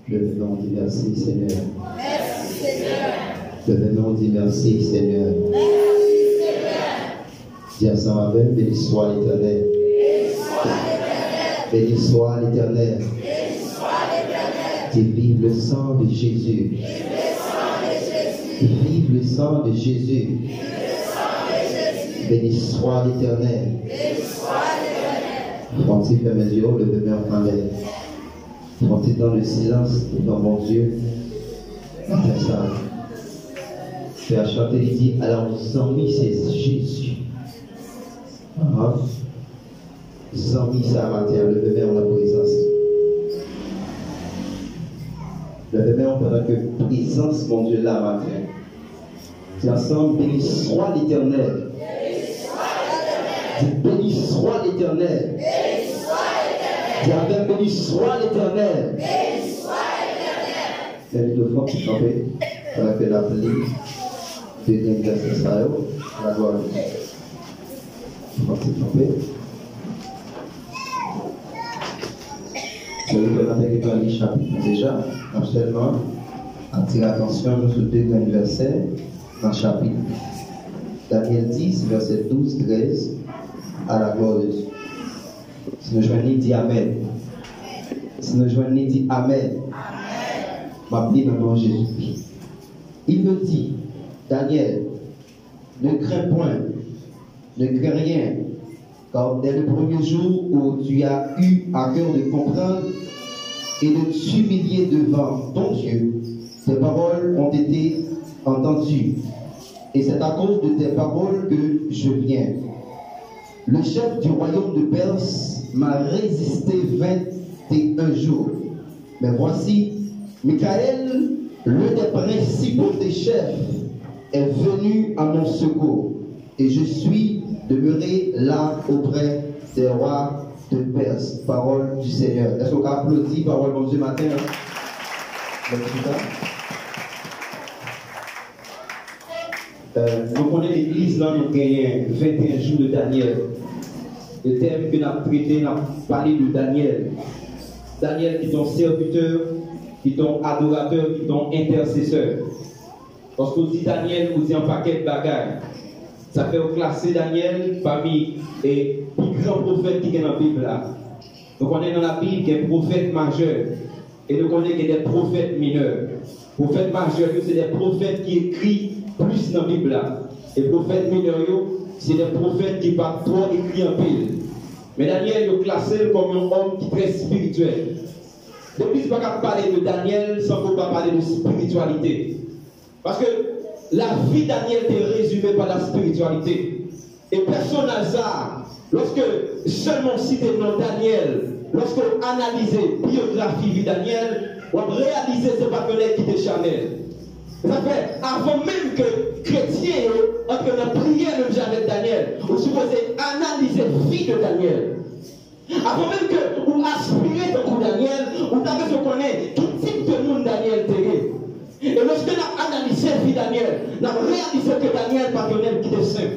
Levez-nous, on dit merci, Seigneur. Merci, Seigneur. Levez-nous, on dit merci, Seigneur. Merci, Seigneur. Dis ensemble avec, béni soit l'Éternel. Béni soit l'Éternel. Béni soit l'Éternel. Béni soit l'Éternel. Dis vive le sang de Jésus. Vive le sang de Jésus. Vive le sang de Jésus. Vive le sang de Jésus. Béni soit l'Éternel. Béni soit l'Éternel. Frontez fermez les yeux, levez-moi en l'air. Frontez dans le silence devant mon Dieu. C'est ça. Tu as chanté, il dit, alors Zami, c'est Jésus. Zami, ça va terre, levez-moi en la présence. Levez-moi pendant que présence, mon Dieu, là, matin. C'est ensemble, béni soit l'Éternel. Béni soit l'Éternel. Béni soit l'Éternel. Dis avec, béni soit l'Éternel. Béni soit l'Éternel. Les deux fois qui campaient, on a fait la pluie, deuxième verset, ça la gloire de Dieu. Faut qu'il campe. Celui que l'on a écrit dans les chapitres déjà, non seulement attirer l'attention sur deux grands versets dans le chapitre. Daniel 10, verset 12, 13, à la gloire de Dieu. Si nous joignons, dit Amen. Si nous joignons, dit Amen. M'appeler dans le nom de Jésus. Il me dit, Daniel, ne crains point, ne crains rien, car dès le premier jour où tu as eu à cœur de comprendre et de t'humilier devant ton Dieu, tes paroles ont été entendues. Et c'est à cause de tes paroles que je viens. Le chef du royaume de Perse m'a résisté 21 jours. Mais voici, Michael, l'un des principaux des chefs, est venu à mon secours. Et je suis demeuré là auprès des rois de Perse. Parole du Seigneur. Est-ce qu'on peut applaudir parole de Dieu matin? Nous connaissons l'église, là, nous gagnons 21 jours de Daniel. Le thème que nous avons traité, nous avons parlé de Daniel. Daniel qui est ton serviteur, qui est ton adorateur, qui est ton intercesseur. Parce qu'on dit Daniel, on dit un paquet de bagages. Ça fait classer Daniel parmi les plus grands prophètes qui sont dans la Bible là. Donc on est dans la Bible qui est prophète majeur. Et nous connaissons qu'il y a des prophètes mineurs. Prophètes majeurs, c'est des prophètes qui écrivent plus dans la Bible là. Et prophètes mineurs, c'est des prophètes qui partent trop écrire en pile. Mais Daniel est classé comme un homme qui est très spirituel. Depuis, je ne peux pas parler de Daniel sans qu'on pas parler de spiritualité. Parce que la vie de Daniel est résumée par la spiritualité. Et personne n'a hasard. Lorsque seulement cité le nom Daniel, lorsque vous analysez la biographie de Daniel, vous réalisez ce pas que qui était Chanel. Ça fait, avant même que chrétiens entre la prière même avec Daniel, vous supposez analyser la vie de Daniel. Avant même que vous aspirez de Daniel, vous avez ce qu'on est, tout type de monde Daniel était. Et lorsque nous avons analysé la vie de Daniel, nous avons réalisé que Daniel n'est pas un qui était saint.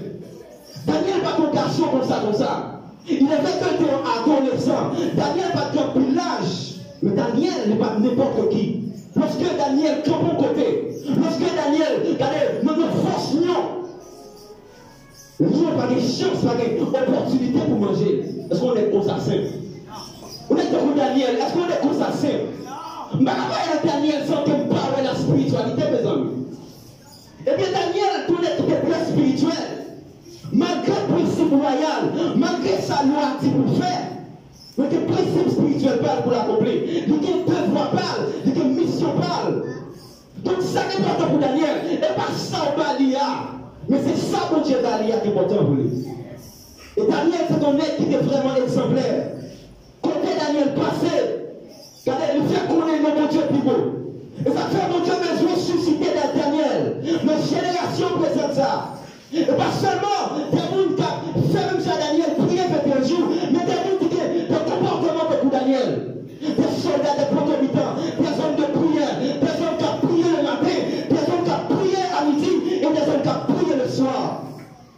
Daniel n'est pas un garçon comme ça. Il avait que un adolescent. Daniel n'est pas un village. Mais Daniel n'est pas n'importe qui. Lorsque Daniel campe mon côté, lorsque Daniel, regardez, nous nous forcions. Nous n'avons pas de chance, pas d'opportunité pour manger. Est-ce qu'on est assassin? On est comme Daniel, est-ce qu'on est assassin? Mais après Daniel sans que me parle de la spiritualité, mes amis. Eh bien Daniel, tout est très spirituel. Malgré le principe royal, malgré sa loi qui pour faire, mais que le principe spirituel parle pour l'accomplir. Il y a un devoir parle, il y a une mission parle. Donc ça qui est important pour Daniel, et pas ça au Balia. Mais c'est ça pour Dieu Balia qui est important pour lui. Et Daniel, c'est un être qui est vraiment exemplaire. Côté Daniel passé, regardez, il fait connaître le bon Dieu plus beau. Et ça fait mon Dieu besoin de susciter dans Daniel. Mes générations présentent ça. Et pas seulement des gens qui fait même ça Daniel, prier 21 jours, mais des gens qui ont des comportements pour Daniel. Des soldats, des protomitants, des hommes de prière, des hommes qui ont prié le matin, des hommes qui ont prié à midi et des hommes qui ont prié le soir.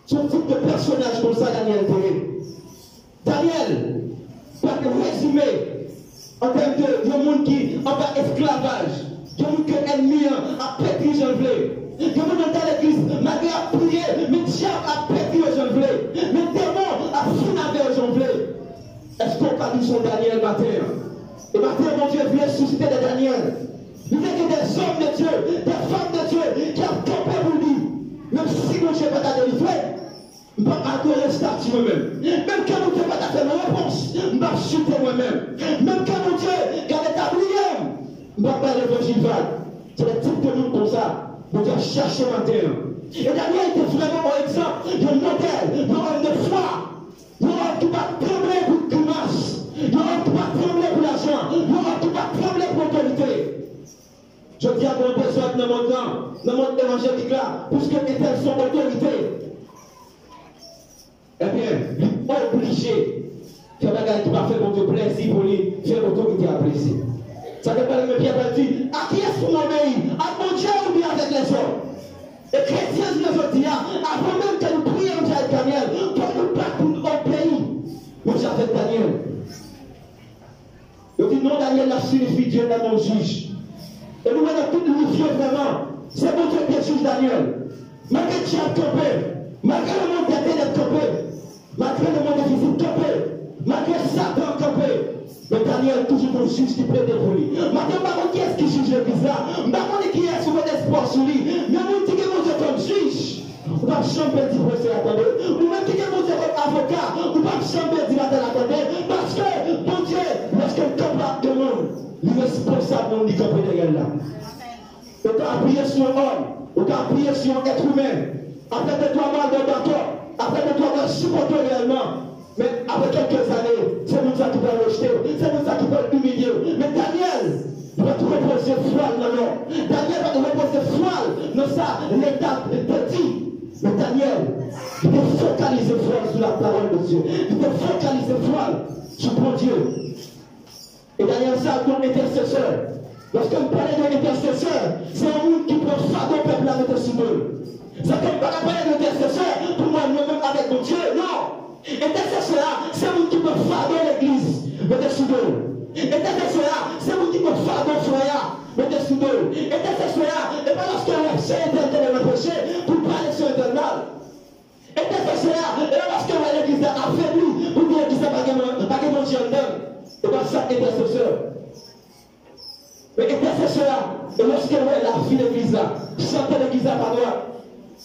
Ce type de personnage comme ça, Daniel était. Daniel, pas que résumé, En termes de monde qui en bas esclavage. Il y a monde que l'ennemi a pétri, j'en voulais. Il y a monde dans l'église, malgré à prier, mais diable a pétri, j'en voulais. Mais démon a fini, j'en voulais. Est-ce qu'on parle de son Daniel matin? Et matin, mon Dieu vient susciter des Daniel. Il y a que des hommes de Dieu, des femmes de Dieu qui ont campé pour lui. Même si mon Dieu va t'a délivré, je ne vais pas adorer statut moi-même. Même quand mon Dieu va t'a fait une réponse, je vais chuter moi-même. Même quand mon Dieu va t'établir, je ne vais pas l'évangile vague. C'est le type de monde comme ça. Vous devez chercher matin. Et Daniel était vraiment un exemple, un modèle, un homme de foi. Un homme qui va trembler pour le grimace. Un homme qui va trembler pour l'argent. Un homme qui va trembler pour l'autorité. Je dis à mon besoin dans mon temps, dans mon évangélique là, puisque était son autorité. Eh bien, il est obligé de faire des qui va faire mon Dieu plaisir pour lui, faire l'autorité à plaisir. Ça ne veut pas dire, Pierre va dire, à qui est-ce qu'on obéit? À mon Dieu ou bien avec les hommes? Et chrétiens, je veux dire, avant même que nous prions avec Daniel, pour nous battre pour notre pays, nous avec Daniel. Je dis non, Daniel la signifie Dieu est mon juge. Et nous voyons tout le vieux vraiment. C'est mon Dieu qui est juge Daniel. Malgré Dieu a campé, malgré le monde d'Internet campé, malgré le monde de physique campé, malgré Satan campé, mais Daniel toujours mon juge qui plaide pour lui. Maintenant, qui est-ce qui juge l'église là? Maintenant, qui est-ce qui veut d'espoir sur lui? Mais nous disons que mon Dieu comme juge. On va chamber du procès attendez. Ou même qui est mon Dieu comme avocat. On va chamber du attendez. Parce que, mon Dieu, lorsqu'on campe de monde, l'irresponsable monde qui campe derrière là. On peut appuyer sur un homme. On peut appuyer sur un être humain. Après de toi mal de d'accord. Après de toi mal supporter réellement. Mais après quelques années, c'est nous ça qui va le jeter. C'est nous ça qui va l'humilier. Mais Daniel va te reposer foi dans l'homme. Daniel va te reposer foi dans ça, l'étape petit. Mais Daniel, il te focalise foi sur la parole de Dieu. Il te focalise foi sur mon Dieu. Et Daniel, ça, ton intercesseur. Lorsqu'on parle d'un intercesseur, c'est un monde qui prend fardeau peuple à mettre sous eux. C'est comme pas parler d'un intercesseur pour moi-même avec mon Dieu. Non. Intercesseur, c'est un monde qui prend fardeau l'église, mettre sous eux. Intercesseur, c'est un monde qui prend fardeau frère, mettre sous eux. Intercesseur, et pas lorsqu'on a fait interne le péché pour parler sur l'éternel. Intercesseur, et pas lorsqu'on a l'église affaiblie pour dire l'église n'a pas de manger en dedans. Et pas ça, intercesseur. Mais intercesseur, et lorsqu'elle voit la vie de l'église là, chanter l'église à pas droite,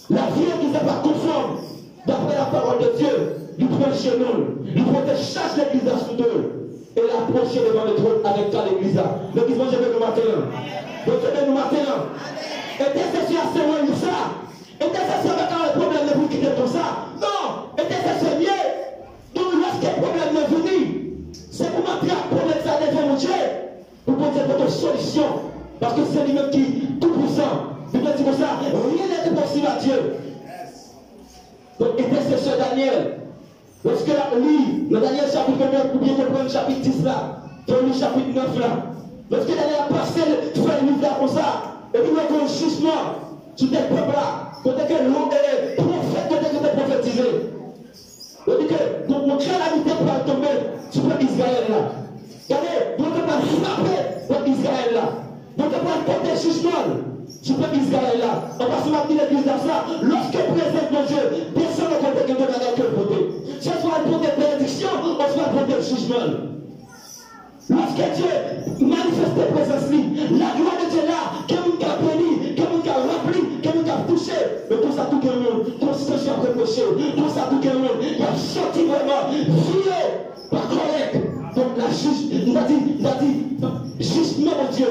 la vie de l'église n'est pas conforme d'après la parole de Dieu, il prend chez nous, il protège l'église à sous eux, et l'approcher devant le trône avec toi l'église là. L'église, moi je vais nous matin. Donc je vais nous matin. Intercesseur, c'est moi ça. Intercesseur, avec un problème de vous quitter comme ça. Non, intercesseur mieux. Donc lorsqu'un problème est venu, c'est pour montrer un problème ça devant mon Dieu. Pour poser votre solution. Parce que c'est lui-même qui tout puissant. Il dit comme ça, rien n'est impossible à Dieu. Donc, intercesseur Daniel, lorsque la lit, le Daniel chapitre 9, pour bien comprendre le chapitre 10 là, dans le chapitre 9 là, lorsque Daniel a passé le livre là comme ça, et puis il y a un jugement sur des peuples là, côté que l'eau est prophète, côté que tu prophétisé. Il dit que mon calamité va tomber sur le peuple Israël là. Regardez, vous ne pouvez pas frapper votre Israël là. Vous ne pouvez pas porter jugement sur le peuple Israël là. On va se mettre l'église dans ça. Lorsque présente mon Dieu, personne ne peut que de manière que le côté. Ce soit pour des bénédictions, on soit pour des jugements. Lorsque Dieu manifeste la présence, la gloire de Dieu là, que nous avons béni, que nous avons rempli, que nous avons touché, mais tout ça, tout le monde, constitution reprochée, tout ça, tout le monde, il a sorti vraiment, vieux, pas correct. Donc la juge, il a dit, jugement mon Dieu,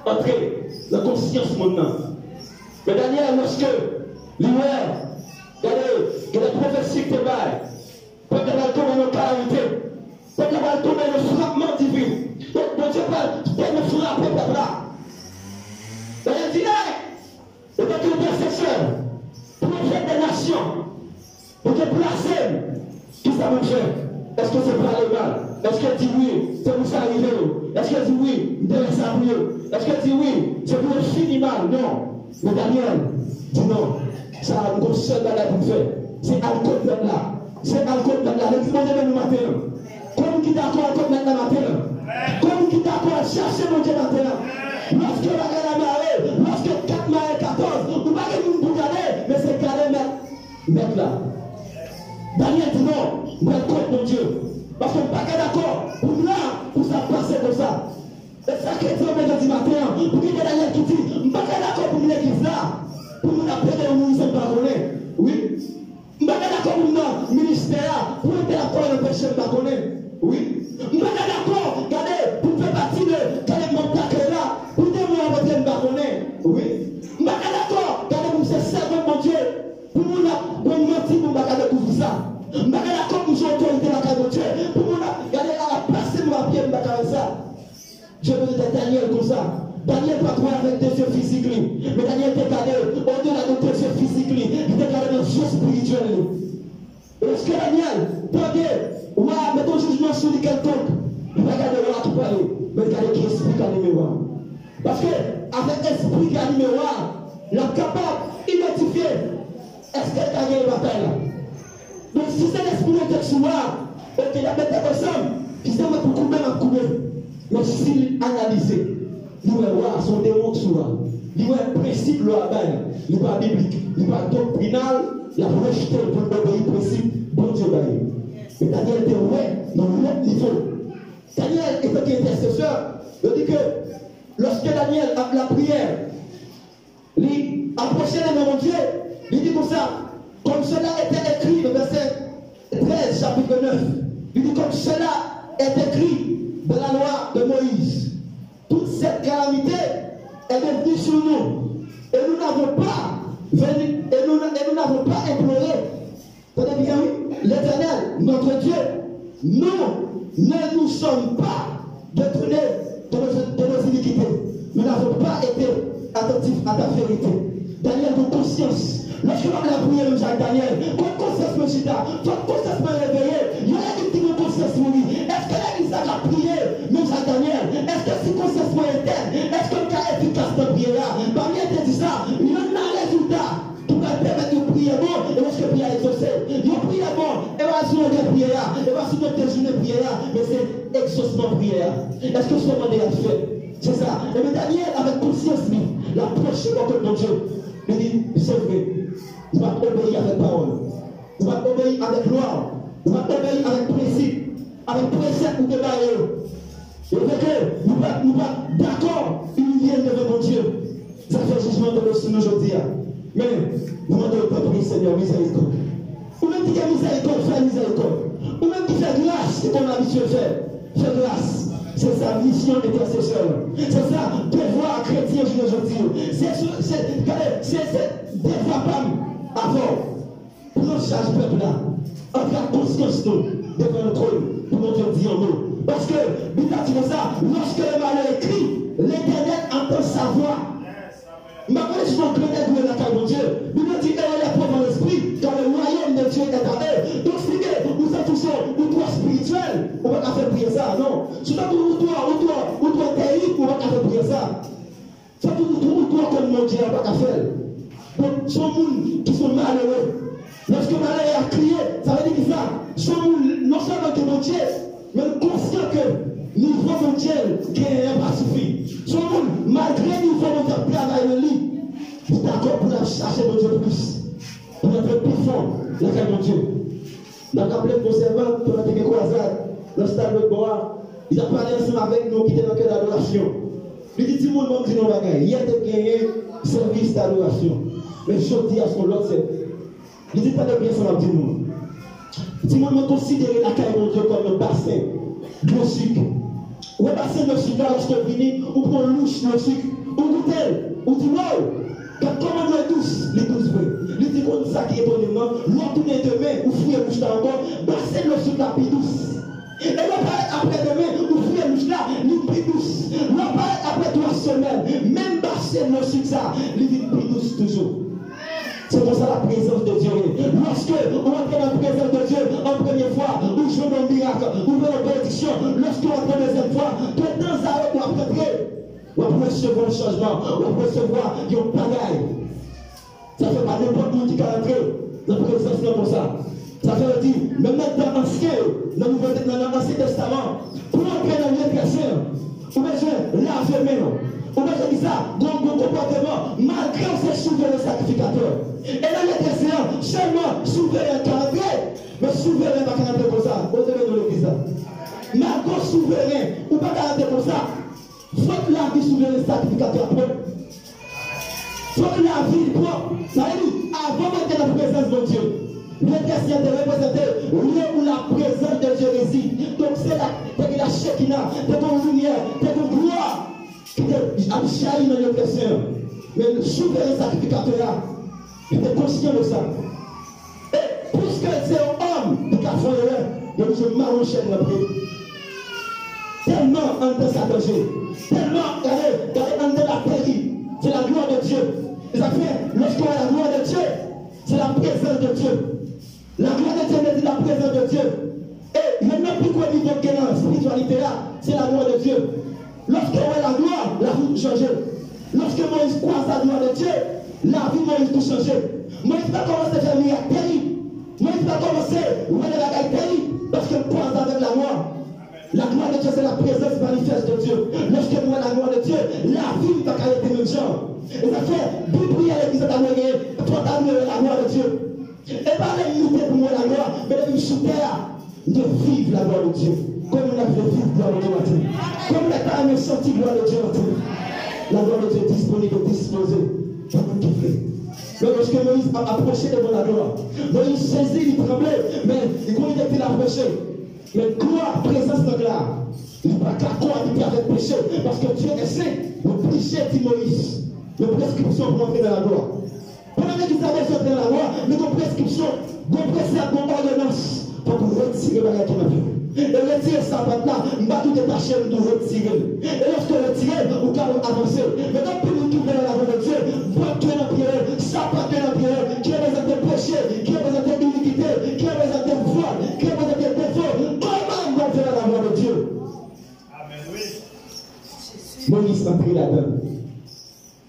entrez, la conscience maintenant. Mais Daniel, lorsque l'hiver, regardez, il y a des prophéties qui te baillent, peut-être qu'elle va tomber nos calamités, peut-être qu'elle va tomber le frappement divin. Donc mon Dieu peut me frapper par là. Daniel dit, et donc l'intercesseur, prophète des nations, pour te placer, qui ça mon Dieu? Est-ce que c'est pas le mal? Est-ce qu'elle dit oui, c'est pour ça arriver? Est-ce qu'elle dit oui, il devait ça mieux? Est-ce qu'elle dit oui, c'est pour le finir mal? Non. Mais Daniel dit non. Ça a un seul dans la pour faire. C'est alcool là. C'est alcool là. L'église de nous matin. Comme qui d'accord alcool maintenant matin. Comme qui d'accord, cherchez mon Dieu maintenant. Lorsque la reine a maré, lorsque 4 marées 14, vous ne pas que vous regardez, mais c'est garder mettre là. Daniel dit non, mettre contre mon Dieu. Parce qu'on n'est pas d'accord pour là, pour ça passer comme ça. C'est ça qui est dit au matin, pour qu'il y ait Daniel qui dit, je ne suis pas d'accord pour l'église là, pour nous appeler au ministère pardonné. Oui. Je ne suis pas d'accord pour le ministère, pour être d'accord avec le péché pardonné. Oui. Je ne suis pas d'accord, regardez, pour faire partie de quel est mon tac là, pour témoigner à votre pardonné. Oui. Je ne suis pas d'accord, regardez, pour me servir mon Dieu, pour nous mentir, pour me découvrir ça. Je ne suis pas d'accord pour j'ai autorité dans la carte de Dieu, pour nous regarder à la place de mon pied, je ne suis pas ça. Je veux dire Daniel comme ça. Daniel pas trouvé avec des yeux physiques, mais Daniel était gardé au-delà de tes yeux physiques, il était gardé dans les yeux spirituels. Lorsque Daniel, regardez, mais ton jugement sur quelconque, il va garder le qui parle, mais il garde qui explique à mémoire. Parce que, avec esprit à mémoire, il est capable d'identifier est-ce qu'elle a gagné la bataille. Donc, si c'est l'esprit de Dieu, ok, il a mis des personnes qui s'aiment pour couper ma couper. Mais s'il analyse, il va voir son démon souvent. Il va un principe le abaille. Il n'est pas biblique, il n'est pas doctrinal. Il a rejeté pour obéir le principe bon Dieu baille. Mais Daniel était ouais dans l'autre niveau. Daniel était intercesseur. Il dit que lorsque Daniel a la prière, il approchait les mains de Dieu. Il dit comme ça, comme cela était écrit, le verset 13, chapitre 9. Il dit comme cela est écrit de la loi de Moïse. Toute cette calamité est venue sur nous. Et nous n'avons pas venu, et nous n'avons pas imploré. Tenez bien, oui, l'Éternel, notre Dieu, nous ne nous sommes pas détournés de nos iniquités. Nous n'avons pas été attentifs à ta vérité. Daniel, de conscience. Lorsque l'on a prié le Jacques Daniel, quand conscience me chita, quand conscience me réveillé, il y a une petite conscience mourir. Est-ce que l'Église a prié le Jacques Daniel? Est-ce que si conscience me interne? Est-ce que le cas est efficace de prier là? Parmi les dit ça, il y a un résultat pour permettre de prier bon et lorsque prier est exaucé. Il y a prié bon, et voici notre prière là, et voici notre déjeuner prière là, mais c'est exaucement prière. Est-ce que ce moment est fait? C'est ça. Et mais Daniel, avec conscience, l'approche de mon Dieu, il dit, c'est vrai. Il va obéir avec parole. Il va obéir avec loi. Il va obéir avec principe. Avec précepte ou débarrer. Et fait que nous pas d'accord, il vient devant mon Dieu. Ça fait jugement de nous aujourd'hui. Mais nous demandons au peuple, Seigneur, miséricorde. Ou même qui fait miséricorde, fais miséricorde. Ou même qui fait grâce, c'est ton habitude de faire. Fais grâce. C'est sa mission d'intercesseur. C'est ça, devoir chrétien aujourd'hui. C'est devoir avant. Prends charge peuple là. En faire conscience nous devant le trône pour notre Dieu en nous. Parce que, Bible dit comme ça, lorsque le malheur écrit, l'Éternel entend sa voix. Mais quand je m'en connais pour la caille de Dieu, Bible dit qu'elle est propre dans l'esprit, car le royaume de Dieu est à eux. Donc si nous sommes tous au toit spirituel, on va pas faire prier ça, non. Si nous sommes au toit terrible, on va pas faire prier ça. C'est tout au toit comme mon Dieu, on va pas faire. Donc, ce monde qui sont malheureux, lorsque malheur a crié, ça veut dire que ça, ce monde, non seulement que mon Dieu, mais conscient que nous voyons mon Dieu qui n'est pas suffi. Ce monde, malgré nous voyons notre travail le lit, c'est d'accord pour la chercher mon Dieu plus. Pour être plus fort, la carte de Dieu. Nous avons appelé mon servant, pour notre écho hasard, dans le stade de Bois, il a parlé ensemble avec nous qui étaient dans le cœur d'adoration. Il dit, tout le monde dit non, il y a des gagnés service d'adoration. Mais je dis à son lot, c'est. Il dit pas de bien sur la petite monde. Si on considère la caille de Dieu comme un bassin de sucre, ou un bassin de sucre, lorsque vous venez, ou prend louche de sucre, ou goûtez, ou dit wow, comment nous est douce, les douces vraies. Il dit comme ça qui est étonnamment, l'on tourne demain, ou fouille louche là encore, bassin de sucre la plus douce. Et l'on parle après demain, ou fouille louche là, l'on plus douce. L'on parle après 3 semaines, même bassin de sucre ça, l'on dit plus douce toujours. C'est pour ça la présence de Dieu. Lorsque on entre dans la présence de Dieu en première fois, ou je veux un miracle, ou une bénédiction, lorsque on entre la deuxième fois, que dans un autre, on va on va recevoir un changement, on va recevoir un pagaille. Ça fait pas n'importe qui qui a entré dans la présence comme ça. Ça fait dire, même dans l'Ancien Testament, pour rentrer dans le chrétien, ou besoin laver main. Ou besoin de ça, bon comportement, malgré ces souverains sacrificateurs. Et dans le chrétien, seulement souverain qui entrer, mais souverain pas entrer comme ça. Vous avez dans l'église. Malgré souverain, ou pas entrer comme ça. Faut que la vie souverain sacrificateur propre. Faut que la vie propre. Ça veut dire, avant d'entrer dans la présence de Dieu. Le chrétien est représenté lieu où la présence de Dieu réside. Donc c'est la Shekinah, c'est ton lumière, c'est ton gloire qui te jaillit dans le chrétien. Mais le souverain sacrificateur, il est conscient de ça. Et puisque c'est un homme qui a fait l'erreur, il dit je m'arrange dans le pied. Tellement en train de danger, tellement en train la péri, c'est la gloire de Dieu. Et ça fait, lorsqu'on a la gloire de Dieu, c'est la présence de Dieu. La gloire de Dieu est la présence de Dieu. Et il n'y a même plus qu'au niveau de la spiritualité là, c'est la gloire de Dieu. Lorsqu'on a la gloire, la vie peut changer. Lorsque Moïse croise la gloire de Dieu, la vie de Moïse peut changer. Moïse va commencer à faire un miracle terrible. Moïse va commencer à faire des bagailles terribles parce qu'il croise avec la gloire. La gloire de Dieu, c'est la présence manifeste de Dieu. Lorsque nous avons la gloire de Dieu, la vie ne va pas être même genre. Et ça fait, deux prières qui sont amenées, toi t'admires la gloire de Dieu. Et pas les lutter pour moi la gloire, mais de vivre sous terre, de vivre la gloire de Dieu. Comme on a fait vivre la gloire de Dieu matin. Comme on a quand même senti la gloire de Dieu matin. La gloire de Dieu est disponible, disposée. Pour nous qui fait. Mais lorsque Moïse a approché devant la gloire, Moïse saisit, il tremblait, mais il croyait qu'il a approché. Mais gloire, présence de gloire. Il n'y a pas qu'à quoi il avec péché, parce que Dieu est saint. Le péché dit Moïse. Le prescription pour entrer dans la gloire. Pendant que vous avez entrer dans la gloire, mais vos prescriptions, vos préceptes, vos ordonnances, pour vous retirer la qui m'a vu. Et retirer ça là, nous va tout détacher, nous retirer. Et lorsque vous retirez, vous pouvez avancer. Mais quand vous nous trouvez dans la gloire de Dieu, vous pouvez dans la prière, ça peut être dans la prière, qui représente le péché, qui représente l'iniquité, qui représente le voile, qui représente le défaut. Comment on va faire dans la gloire de Dieu? Amen, oui. Moïse a pris la donne.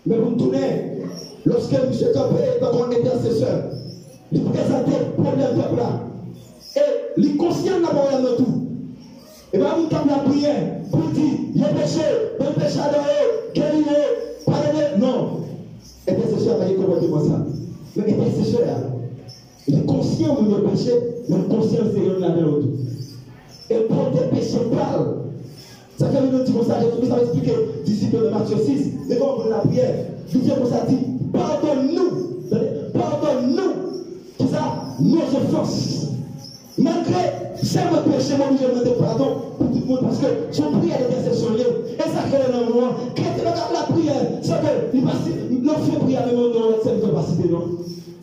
Mais vous tournez, lorsque M. Campé est dans mon intercesseur, il présentait le problème peuple là. Et il est conscient d'avoir rien de tout. Et bien, vous avez la prière pour dire, il y a péché, il y a péché à l'heure, guérir, pardonner. Non. Intercesseur n'a pas comment ça. Mais intercesseur, il est conscient de nos péchés, mais conscient de ce là de l'autre. Et pour tes péchés parle. Ça fait une petite message, je vous avais expliqué, disciple de Matthieu 6, et quand on prend la prière, Dieu comme ça dit, pardonne-nous, qui ça, nos offenses. Malgré c'est votre péché, moi je demande pardon pour tout le monde, parce que son prière est intercession liée, et ça crée un moment, quand la prière, c'est que l'on fait prière avec mon nom, ça ne peut pas citer, non?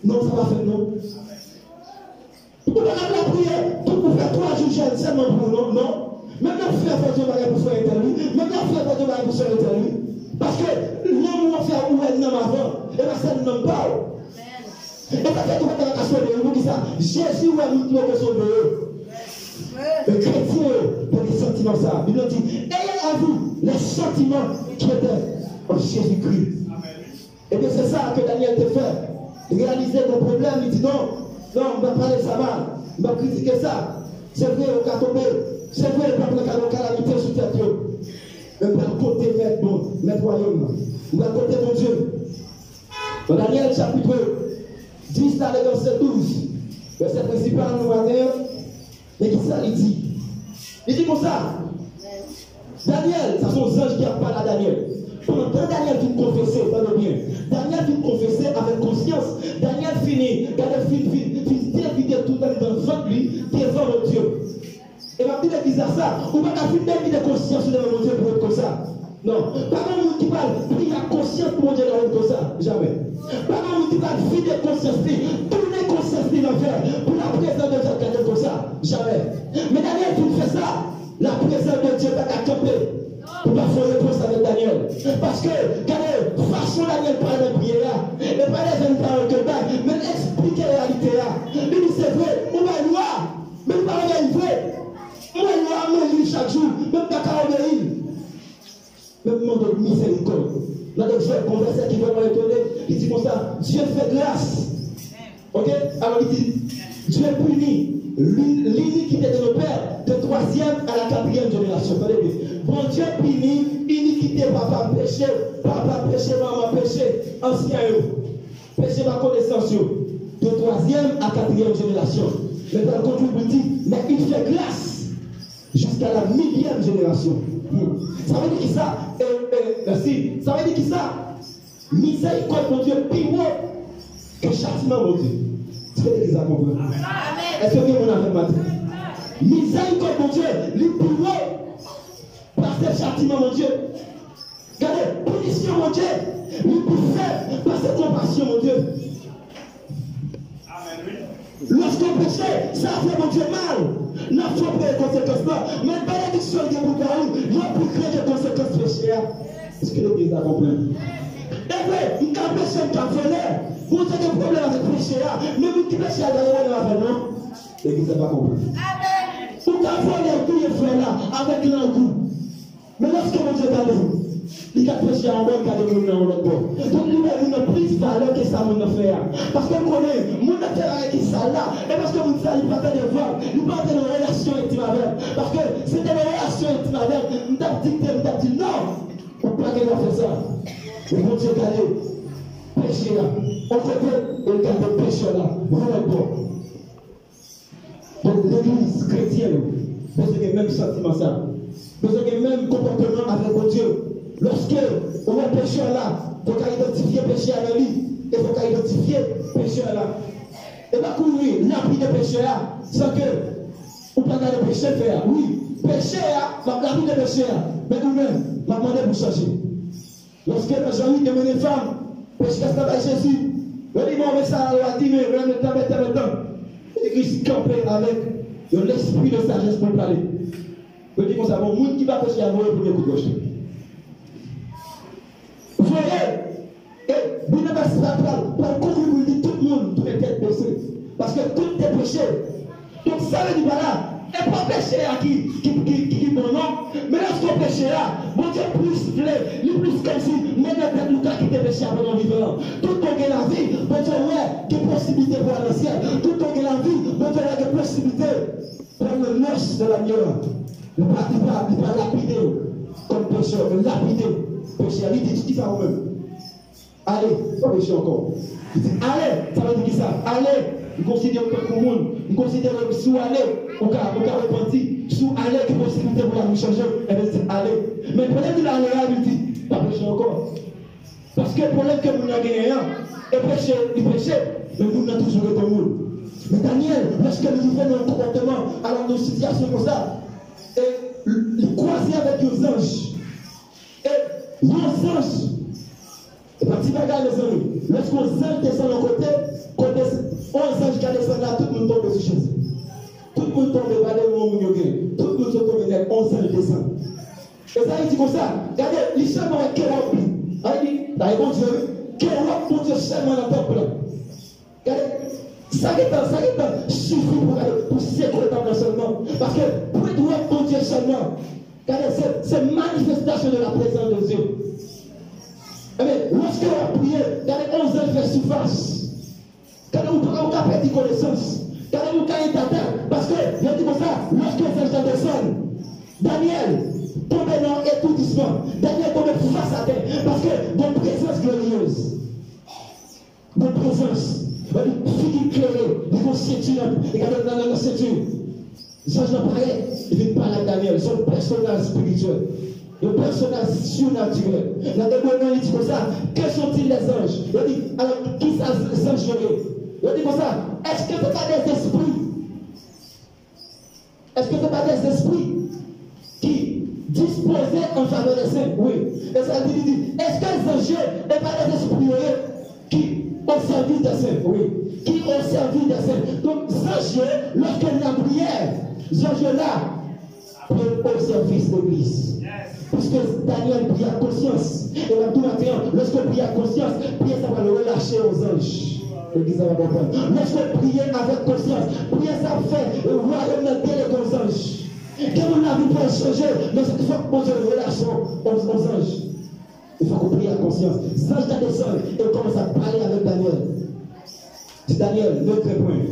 Non, ça va faire non. Pour la prière, pour faire 3 jours, seulement pour non, non. Même nos frères font du bagage pour faire interview. Même nos frères font du bagage pour faire interview. Parce que l'homme va faire où elle n'aime avant. Et la scène n'aime pas. Et ça fait tout le temps de vous qui ça. Jésus ou nous qui nous sauvé. Le chrétien pour les sentiments ça. Il nous dit, ayez à vous les sentiments qui étaient en Jésus-Christ. Et bien c'est ça que Daniel te fait. Il réalisait ton problème. Il dit non, on va parler ça mal. On va critiquer ça. C'est vrai, on va tomber. C'est vrai, le peuple qui a une calamité sous terre. Mais par côté, mettre royaume. Ou par côté, mon Dieu. Dans Daniel chapitre 10, dans le verset 12, verset principal, nous va dire, mais qui ça, il dit? Il dit comme ça. Daniel, ça sont les anges qui parlent à Daniel. Pendant Daniel finit confesser, pardon bien. Daniel finit confesser avec conscience. Daniel finit d'éviter tout dans le ventre lui, devant le Dieu. Et ma petite église à ça, ou pas qu'à finir de conscience devant mon Dieu pour être comme ça. Non, pas comme nous qui parle, pris à conscience pour mon Dieu dans comme ça. Jamais. Pas comme nous qui parle, vide conscience, tourner conscience dans l'enfer pour la présence de Dieu comme ça. Jamais. Mais Daniel, tu fais ça, la présence de Dieu va camper. Pour pas faire réponse avec Daniel. Parce que, regardez, façon Daniel parle de prière, et pas les gens parlent que bail, mais expliquer la réalité là. Il dit c'est vrai, on va loi, mais on va regarder vrai. On va loi, on chaque jour, même pas qu'à obéir. Même monde de miséricorde. Là, donc, j'ai un verset qui va m'étonner. Il dit comme ça, Dieu fait grâce. Ok? Alors il dit, Dieu punit l'iniquité de nos pères, de 3e à la 4e génération. Bon Dieu punit, iniquité, papa péché, maman péché, ancien péché par connaissance, de 3e à 4e génération. Mais par contre, il dit, mais il fait grâce jusqu'à la 1000e génération. Ça veut dire qui ça? Merci. Ça veut dire qui ça? Miséricorde, mon Dieu, plus haut que châtiment, mon Dieu. Est-ce que l'Église a compris? Est-ce que vous avez compris? Miséricorde, mon Dieu, les plus haut par ce châtiment, mon Dieu. Regardez, punition, mon Dieu, les plus faibles par cette compassion, mon Dieu. Lorsqu'on péchait, ça fait mon Dieu mal. N'a pas pris les conséquences là. Mais la bénédiction de vous, il n'y a plus créé les conséquences péchées. Est-ce que l'Église a compris? Et puis, il y a péché, il y a volé. Vous avez des problèmes avec le péché. Mais vous qui péchez à la non? L'Église n'a pas compris. Vous avez volé tout le frère là avec l'engout. Mais lorsque mon Dieu garde vous, il a péché en même garde vous dans l'autre bord. Donc nous avons plus de valeur que ça mon affaire. Parce que vous connaissez, mon affaire avec ça là. Et parce que vous ne savez pas de voir, nous parlons de relation intime avec. Parce que c'était une relation intime avec. Nous avons dit non. On ne peut pas faire ça. Le bon Dieu garde péché là. On peut garder péché là. Voilà bon. Donc l'église chrétienne, vous avez le même sentiment ça. Vous avez le même comportement avec mon Dieu. Lorsque on a péché là, il faut identifier le péché avec lui. Il faut identifier le péché là. Et bien, oui, l'abri de péché là, sans que on ne peut pas le péché faire. Oui, péché là, l'abri de péché là. Mais nous-mêmes, on va demander pour changer. Lorsque Jean-Luc demande une femme, péché ça va Jésus. On dit, on met ça à la dîner, on met temps. L'église campée avec l'esprit de sagesse pour parler. Je dis comme ça, mon monde qui va pécher à moi pour le coup de gauche. Vous voyez, et vous ne passez pas par contre, vous dites tout le monde, tous les têtes baissées. Parce que tout est péché. Donc ça veut dire voilà, et pas péché à qui bon nom, mais lorsqu'on péché là, mon Dieu plus plaît, il plus comme si, mais le nous qui était péché avant le vivant. Tout le monde est la vie, mon Dieu, ouais, des possibilités pour aller au ciel. Tout le monde est la vie, mon Dieu, il y a des possibilités pour le noce de la mienne. Il ne va pas lapider comme pécheur, mais lapider. Pécheur, il dit qui ça vous-même? Allez, pas pécher encore. Il dit allez, ça veut dire qui ça? Allez, il considère que pour le monde, il considère que sous aller, on a repenti, sous aller, qui possibilité pour la changer, et bien dit allez. Mais le problème de la il dit, pas pécher encore. Parce que le problème que vous n'avez gagné, et pécher, il péchait, mais vous n'avez toujours été le monde. Mais Daniel, lorsque nous vivons dans un comportement, alors dans une situation comme ça, et il croisait avec les anges. Et les anges, et petit bagage les amis, lorsqu'on anges descend de côté, on anges qui descendent là, tout le monde tombe sur Jésus. Tout le monde tombe par les mots, tout le monde tombe net, 11 anges descendent. Et ça, il dit comme ça, regardez, il chante avec Kérop. Il dit, dans les bons dieux, Kérop, mon Dieu, chante dans le temple. Regardez, ça suffit pour sécuriser le temple seulement. Parce que pour être mon Dieu seulement, regardez, c'est manifestation de la présence de Dieu. Mais lorsque on prie, regardez, 11 ans fait surface. Regardez, on peut perdre connaissance. Regardez, on peut être parce que, je dis comme ça, lorsque les anges descendent, Daniel tombe dans l'étourdissement. Daniel tombe face à terre. Parce que, dans présence glorieuse, dans présence, figure éclairée, il faut ceinture, regardez dans la ceinture. Les anges n'apparaissent, ils viennent parler à Daniel, c'est un personnage spirituel. Le personnage surnaturel. Dans le moment, il dit comme ça, quels sont-ils les anges? Il dit, alors, qui sont les anges? Il dit comme ça, est-ce que ce n'est pas des esprits? Est-ce que ce n'est pas des esprits qui disposaient en faveur des saints? Oui. Et ça dit, est-ce que les anges n'est pas des esprits qui ont servi des saints? Oui. Qui ont servi des saints? Donc, les anges, lorsqu'il y a prière, les anges là, au service de l'Église. Puisque Daniel prie à conscience. Et dans tout matin, lorsqu'on prie à conscience, prier ça va le relâcher aux anges. L'église va comprendre. Lorsqu'on prie avec conscience, prier ça fait le royaume de Dieu aux anges. Comme on a vu pour changer, mais il faut que Dieu le relâche aux anges. Il faut qu'on prie à conscience. Les anges descendent et commencent à parler avec Daniel. C'est Daniel, notre point.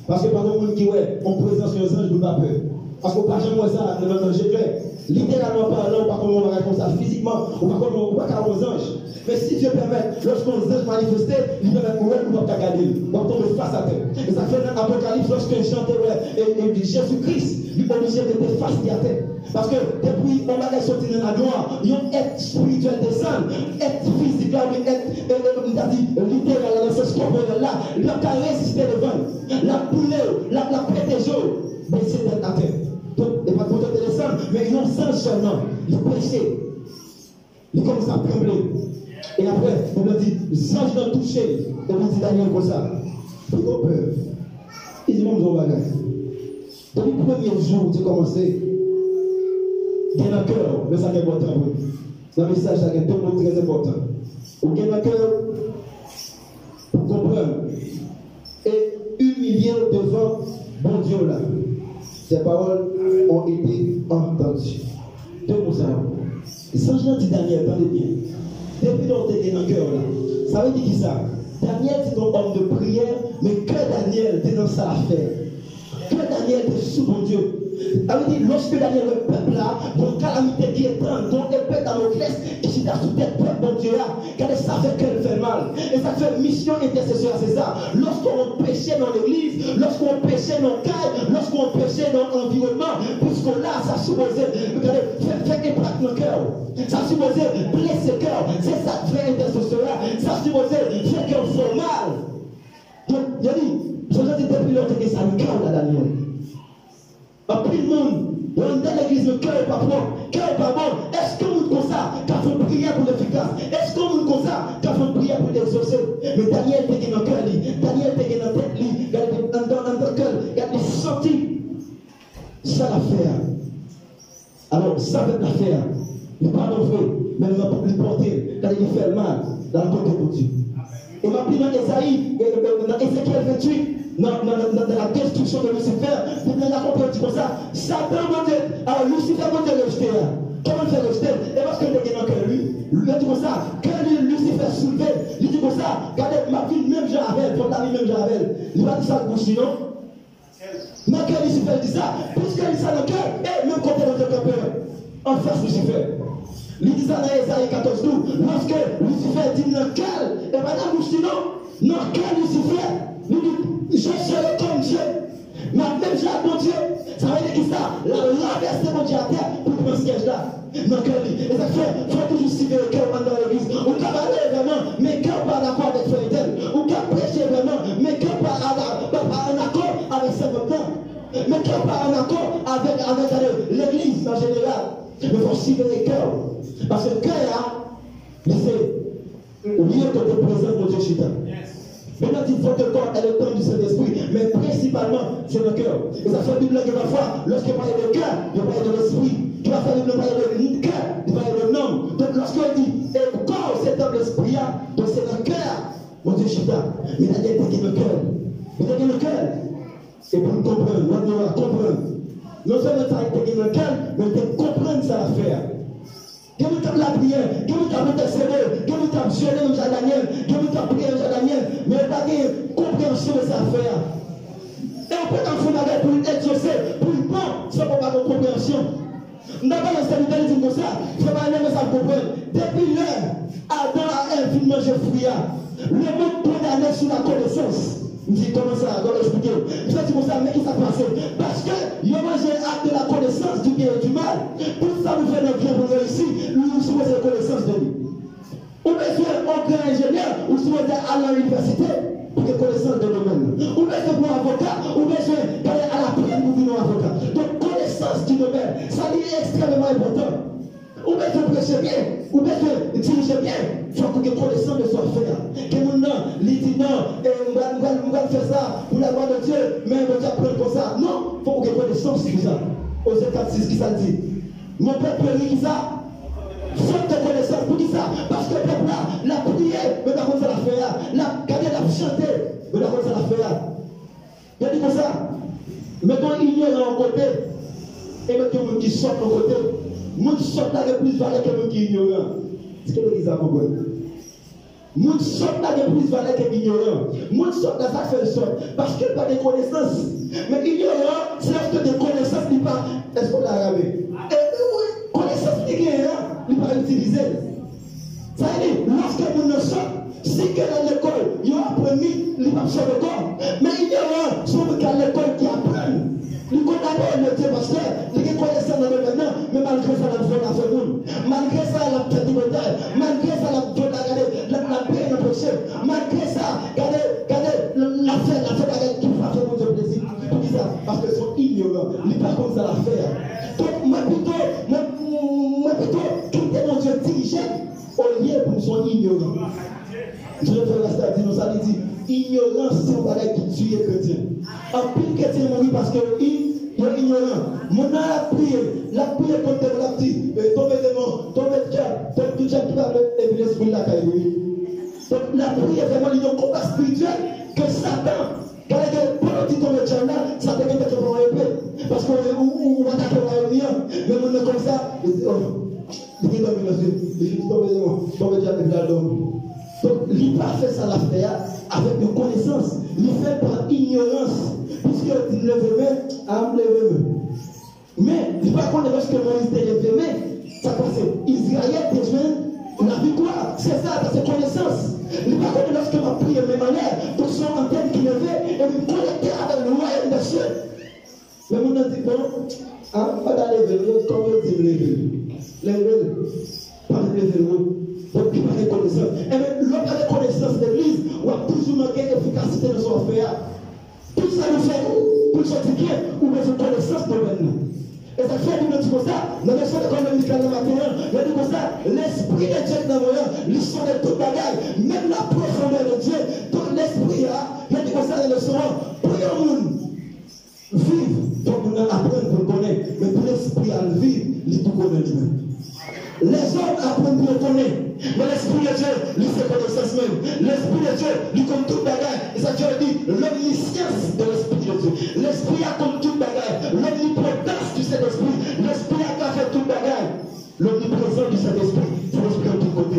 Parce que par exemple, les gens qui ouais, en présence sur les anges, ne pas peur. Parce qu'on ne peut pas jamais ça dans le danger clair. Littéralement parlant, pas comment on va comme ça physiquement, ou pas comme on va faire aux anges. Mais si Dieu permet, lorsqu'on les anges manifestés, il permet de mourir, on va regarder, on va tomber face à terre. Et ça fait dans l'Apocalypse, lorsqu'un chanteur et Jésus-Christ, lui obligé d'être face à terre. Parce que depuis on va sortir dans la gloire, il y a un être spirituel descend, être physique là, on a dit littéral dans ce corporel là, il n'a qu'à résister devant, la boule, la pété jaune, mais c'est d'être à terre. Donc, il n'est pas content de descendre, mais ils ont sens seulement, ils péché. Ils commencent à trembler. Et après, on me dit, les anges l'ont touché. Et on dit Daniel comme ça. Ils ont peur. Ils disent, mon bagage. Depuis le premier jour où tu as commencé, il y a un cœur, mais ça est important. Dans le message, ça est deux mots très importants. Il y a un cœur pour comprendre et humilier devant bon Dieu là. Ces paroles ont été entendues. Deux mots ça. Et sans je dis Daniel, attendez bien. Depuis lors que tu es dans le cœur là, ça veut dire qui ça? Daniel, c'est ton homme de prière, mais que Daniel, tu es dans sa affaire. Que Daniel, tu es sous mon Dieu. Ça veut dire, lorsque Daniel, le peuple là, une calamité qui est grande, qu'on épée dans nos classes, et si tu as sous tête, peuple, bon Dieu là, car ça fait qu'elle fait mal. Et ça fait mission intercession, c'est ça. Lorsqu'on péchait dans l'église, lorsqu'on péchait dans le cadre, lorsqu'on péchait dans l'environnement, puisque là, ça supposait, regardez, faire épreuve dans le cœur. Ça supposait blesser le cœur. C'est ça que fait intercession là. Ça supposait faire qu'elle fait mal. Donc, il a dit, je vous ai dit depuis longtemps que ça le cœur là, Daniel. En plus le monde, on est dans l'église, le cœur n'est pas bon, cœur n'est pas bon. Est-ce qu'on nous comme ça, quand on prie pour l'efficace? Est-ce qu'on nous comme ça, quand on prie pour l'exaucer? Mais Daniel était dans le cœur, Daniel était dans la tête, dans le cœur, il a senti ça l'affaire. Alors, ça veut l'affaire. Il n'est pas vrai, mais il va le porter, quand il fait mal, dans le côté de Dieu. Et m'a pris dans Esaïe, dans Ézéchiel 28, dans la destruction de Lucifer, il a compris comme ça. Satan, mon Dieu, alors Lucifer, mon Dieu, le rejeter. Comment il fait le rejeter? Et parce que le gars dans lui, il dit comme ça, quand Lucifer soulevé, il dit comme ça, regardez, ma vie, même Javel, pour la vie, même Javel, il va dire ça de bouche, non? Mais quand Lucifer dit ça, puisqu'il dit ça dans le cœur, et même côté de notre cœur, en face Lucifer. Il dit ça dans Esaïe 14, 12, lorsque Lucifer dit dans quel, et pas dans la bouche, non, dans quel Lucifer, il dit, je serai comme Dieu, mais même j'ai mon Dieu, ça veut dire qui ça, la renverser mon Dieu à terre pour prendre ce siège là, dans quel lit, et ça fait, il faut toujours suivre le cœur dans l'église, ou qu'à parler vraiment, mais cœur pas d'accord avec Frédéric, ou qu'à prêcher vraiment, mais cœur pas en accord avec ses vêtements, mais cœur pas en accord avec l'église en général. Il faut suivre les cœurs. Parce que le cœur, c'est au lieu de te présenter mon Dieu Chita. Maintenant, il faut que le corps ait le temps du Saint-Esprit, mais principalement, c'est le cœur. Et ça fait Bible que parfois, lorsqu'il parle de cœur, il parle de l'esprit. Tu vas faire Bible parler de cœur, il parle de l'homme. Donc, lorsqu'on dit, et le corps, c'est dans l'esprit, donc c'est le cœur, mon Dieu Chita. Mais il y a des le cœur. Il y a le cœur. Et pour nous comprendre, on doit comprendre. Non seulement ça a été dans le cœur, mais de comprendre ça à faire. Que vous avez la prière, que vous avez intercédé, que vous avez violé M. Daniel, que vous avez prié M. Daniel, mais vous n'avez pas compréhension de ça à faire. Et on peut en faire pour exaucer, pour le bon, sans qu'on pas de compréhension. Nous n'avons pas le serviteur qui dit comme ça, il faut pas aimer ça comprendre. Depuis l'heure, Adam a infiniment mangé fruit. Le monde condamné sous la connaissance. Je dis comment ça, on va expliquer. Je dis comme ça, mais qui s'est passé? Parce que il a mangé acte de la connaissance du bien et du mal. Pour ça, nous faisons notre bien pour réussir, nous supposons la connaissance de lui. Ou bien faire un grand ingénieur, ou supposons aller à l'université pour la connaissance de nous-mêmes. Ou bien faire un avocat, ou bien aller à la prière pour devenir avocat. Donc, connaissance du domaine, ça est extrêmement important. Ou bien que prêcher bien, ou bien que diriger bien, il faut que connaissance de son faire. Que mon nom, il dit non, et on va faire ça pour la gloire de Dieu, mais on va prendre comme ça. Non, il faut que connaissance suffisante. Aux 4-6, qui ça dit? Mon peuple périt qui ça? Faute de connaissance, pour qui ça? Parce que le peuple là, la prière, mais d'accord ça la faire. La chanter, mais d'accord ça la faire. Il a dit comme ça. Mettons ignorant en côté, et mettons le monde qui sort en côté. Le monde sort avec plus valeur que le monde qui est ignorant. C'est ce que l'église a compris. Moun sort là de plus valeur que ignorant. Moun sort là ça fait sort. Parce qu'il n'a pas de connaissances. Mais ignorant, c'est lorsque des connaissances n'est pas. Est-ce qu'on l'a arabe? Et connaissance ignorant, il n'est pas utilisé. Ça veut dire, lorsque vous ne sort, si que dans l'école, il y a appris, il va sur le corps. Mais ignorant, c'est qu'à l'école qui apprend. Il condamne le Dieu parce qu'il connaît ça dans le maintenant, mais malgré ça, il a fait la seconde. Malgré ça, il a fait du retard. Malgré ça, il a fait la paix, la péché. Malgré ça, regardez, la fait qui va faire mon plaisir. Pour qui ça? Parce qu'ils sont ignorants. Ils ne pas comme ça la faire. Donc, moi plutôt, quitter mon Dieu dirigé au lieu pour son ignorant. Je vais faire la stat, ça dit ignorance, c'est un bagage qui tue les chrétiens. En pile chrétien mourit parce qu'il est ignorant. Mon âme a prié contre la petite. Tombez de diable, tout diable qui va lever l'esprit de la caille. Donc la prière est vraiment un combat spirituel que Satan, quand il est tombé de diable là, Satan est peut-être pour un épée. Parce qu'on va attaquer le rien. Mais on est comme ça, il dit, oh, il est tombé dans le yeux. Tombé de diable et là l'homme. Donc, il n'a pas fait ça l'affaire avec de connaissances. Il fait par ignorance. Puisqu'il lève main, à me lever main. Mais, il ne pas qu'on lorsque Moïse était levé main, ça passe. Israël devient la victoire. C'est ça, c'est connaissance. Il ne pas qu'on lorsque ma prière mes manières, pour son antenne qui levait, et me connecter avec le royaume des cieux. Mais mon dit, bon, pas d'aller lever, comme on dit lever. Pas lever le donc, il n'y a pas de connaissance. Et même, l'homme a des connaissances de l'église, on a toujours manqué d'efficacité dans son affaire. Tout ça nous fait, pour sortir bien, ou besoin de connaissance de nous. Et ça fait nous dire comme ça, dans les soins économiques dans le matin, on dit comme ça, l'esprit de Dieu dans le moyen, l'histoire de tout bagaille, même la profondeur de Dieu, donc l'esprit, il dit comme ça dans le soin, pour le monde, vivre, donc on apprend pour le connaître, mais pour l'esprit à le vivre, il tout connaît lui-même. Les hommes apprennent pour le connaître. Mais l'Esprit de Dieu, lui fait connaissance même. L'Esprit de Dieu, lui comme tout bagaille. Et ça Dieu dit, l'omniscience de l'Esprit de Dieu. L'Esprit a comme tout bagaille. L'omnipotence du Saint-Esprit. L'Esprit a fait tout bagaille. L'omniprésence du Saint-Esprit, c'est l'Esprit de tout côté.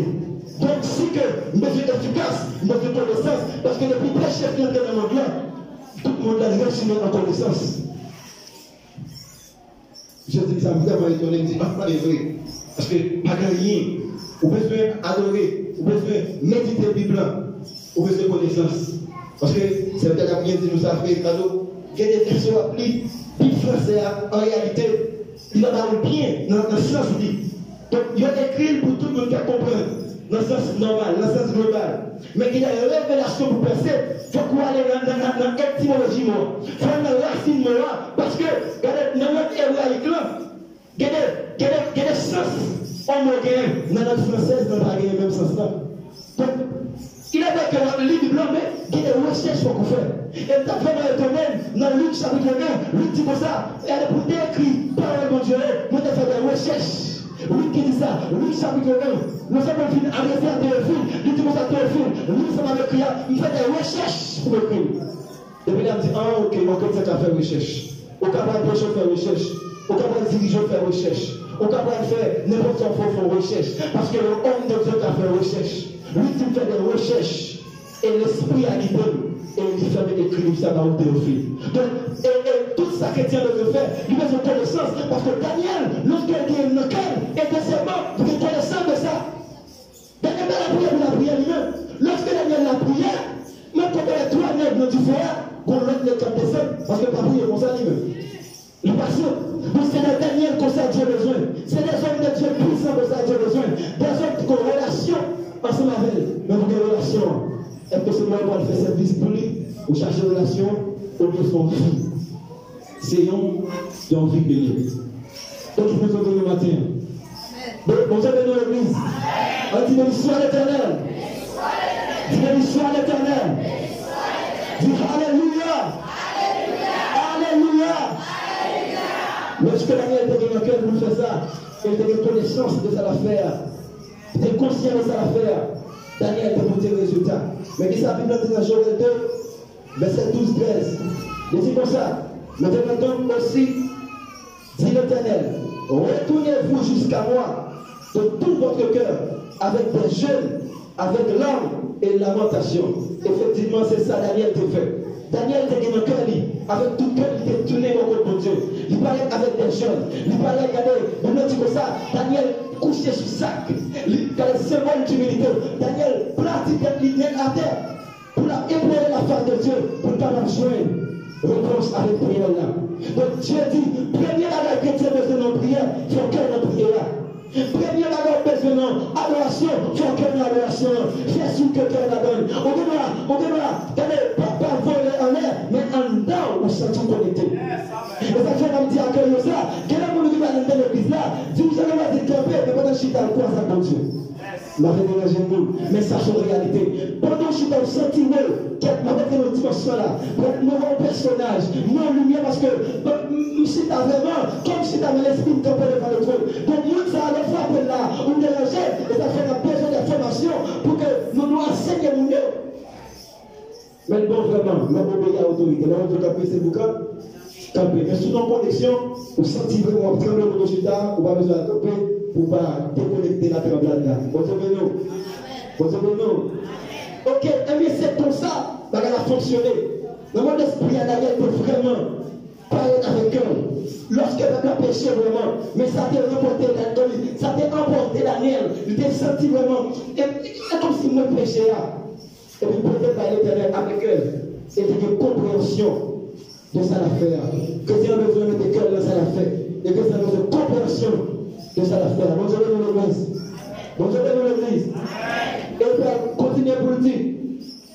Donc si que nous sommes efficaces, nous sommes connaissance, parce que depuis très chef qui est dans le monde là, tout le monde a réussi en connaissance. Je dis ça, vraiment étonné, je dis, pas vrai. Parce que pas rien, vous besoin adorer, vous besoin méditer la Bible, vous besoin de connaissance. Parce que c'est peut-être la mienne qui nous a fait cadeau. Il y a des versions appelées, Bible français en réalité, il a parlé bien dans le sens dit. Donc il y a écrit pour tout le monde qui comprendre, dans le sens normal, dans le sens global. Mais il y a une révélation pour percer, il faut qu'on aille dans l'étymologie, il faut dans la racine, parce que dans notre hébraïque là, il y a des sens homogènes dans notre française, dans la même sens là. Donc, il a dit que le livre blanc, mais il y a des recherches qu'on fait. Et tu as vraiment étonné, dans Luc chapitre 1, Luc dit comme ça, et elle pour écrit parole de Dieu, moi j'ai fait des recherches. Luc qui dit ça, Luc chapitre 1, nous sommes venus adresser à Théophile, il dit comme ça Théophile, Luc ça m'a écrit, il fait des recherches pour écrire. Et puis il a dit, ah ok, on commence à faire recherche. Au capable de faire recherche. Au capable de diriger faire recherche. Au capable de faire n'importe quoi faire recherche. Parce que l'homme de Dieu a fait recherche. Lui, il fait des recherches. Et l'esprit a guidé. Et il fait écrire ça dans le Théophile. Donc, et tout ça que Dieu veut faire, il veut faire connaissance. Parce que Daniel, lorsqu'il est dans le cœur, était seulement pour qu'il connaissance de ça. Daniel a prié lui-même. Lorsque Daniel a prié, même quand il y a trois nègres dans du feu, qu'on lève le cap des seins, parce que pas prier comme ça lui-même. Il passe. Donc c'est des Daniel qu'on sait Dieu besoin. C'est des hommes de Dieu puissants qu'on sait Dieu besoin. Des hommes qui ont une relation ensemble avec eux. Mais vous avez une relation. Est-ce que c'est moi qui faire service pour lui? Ou chercher une relation au lieu de son vie? C'est une vie bénie. Donc je vous entends le matin. Bon Dieu béni l'église. On dit béni soit l'Éternel. Dis béni soit l'Éternel. Dis Alléluia. Alléluia. Lorsque Daniel était dans le cœur pour faire ça, il était connaissance de ça l'affaire. Il était conscient de ça l'affaire. Daniel était pour des résultats. Mais qui s'appelle dans Joël 2, verset 12-13. Il dit comme ça. Maintenant aussi, dit l'Éternel, retournez-vous jusqu'à moi de tout votre cœur, avec des jeûnes, avec larmes et lamentation. Effectivement, c'est ça Daniel t'a fait. Daniel était dans le cœur, avec tout cœur, il était tourné au côté de Dieu. Il parlait avec des jeunes. Il parlait, regardez, on dit comme ça, Daniel couché sur sac. Il parlait symbole d'humilité. Daniel pratiquait l'idée à terre pour implorer la face de Dieu, pour ne pas joindre réponse avec prière là. Donc Dieu dit, première bagage que Dieu a besoin de prière, il faut cœur de prière. Première bagage besoin d'adoration, il faut cœur d'adoration. Jésus que cœur la donne. On doit, regardez, pas voler en l'air, mais en dedans, on s'est tout connecté. Et ça fait comme dire à cœur de ça, quel est mon qui va dans l'église là, si vous allez pas décamper, mais pendant que je suis dans le coin, ça pour Dieu. Mais ça c'est la réalité. Pendant que je suis dans le sentiment, avec une dimension là, mon personnage, mon lumière, parce que si tu as vraiment, comme si tu avais l'esprit de camper devant le trône. Donc, nous, ça allait frapper là, ou déranger, et ça fait un besoin d'information pour que nous enseignions mieux. Mais bon, vraiment, nous obéir à l'autorité. Là, on veut camper, c'est vous camper. Mais sous nos connexions, vous sentez vraiment trembler au résultat, vous n'avez pas besoin de camper. Pour ne pas déconnecter la tremblade là. Ok, mais c'est comme ça, ça a fonctionné. Le monde d'esprit à Daniel peut vraiment parler avec eux. Lorsque le a péché vraiment, mais ça t'a emporté Daniel. Il t'a senti vraiment. Et comme si moi péché là. Et puis peut-être par l'éternel avec eux. Et une compréhension de ça l'affaire. Que Dieu a besoin de tes cœurs dans ça l'affaire. Et que ça a besoin de compréhension. De ça l'affaire. Bonjour dans l'église. Bonjour dans l'église. Et puis continuer pour le dire.